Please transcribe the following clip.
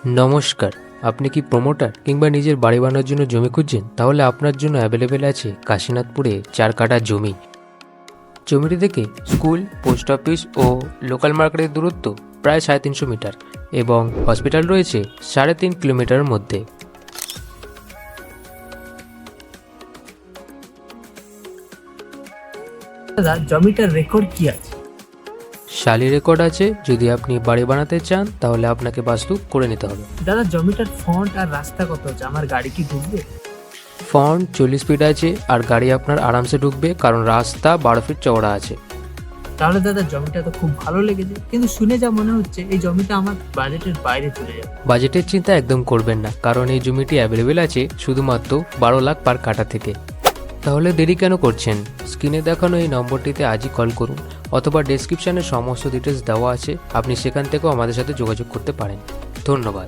নমস্কার। আপনি কি প্রমোটার কিংবা নিজের বাড়ি বানানোর জন্য জমি খুঁজছেন? তাহলে আপনার জন্য অ্যাভেলেবেল আছে কাশীনাথপুরে 4 কাঠা জমি। জমিটি থেকে স্কুল, পোস্ট অফিস ও লোকাল মার্কেটের দূরত্ব প্রায় 350 মিটার এবং হসপিটাল রয়েছে 3.5 কিলোমিটারের মধ্যে। দাদা, জমিটার রেকর্ড কি আছে? শালি রেকর্ড আছে। যদি আপনি বাড়ি বানাতে চান তাহলে আপনাকে বাস্তু করে নিতে হবে। দাদা, জমিটার ফ্রন্ট আর রাস্তা কত আছে? আমার গাড়ি কি ঢুকবে? ফ্রন্ট 40 ফিট আছে আর গাড়ি আপনার আরামসে ঢুকবে, কারণ রাস্তা 12 ফিট চওড়া আছে। তাহলে দাদা, জমিটা তো খুব ভালো লেগেছে, কিন্তু শুনে যা মনে হচ্ছে এই জমিটা আমার বাজেটের বাইরে চলে যাবে। বাজেটের চিন্তা একদম করবেন না, কারণ এই জমিটি অ্যাভেলেবেল আছে শুধুমাত্র 12 লাখ পার কাঠা থেকে। তাহলে দেরি কেন করছেন? স্ক্রিনে দেখানো এই নম্বরটিতে আজই কল করুন, অথবা ডেসক্রিপশানে সমস্ত ডিটেলস দেওয়া আছে, আপনি সেখান থেকেও আমাদের সাথে যোগাযোগ করতে পারেন। ধন্যবাদ।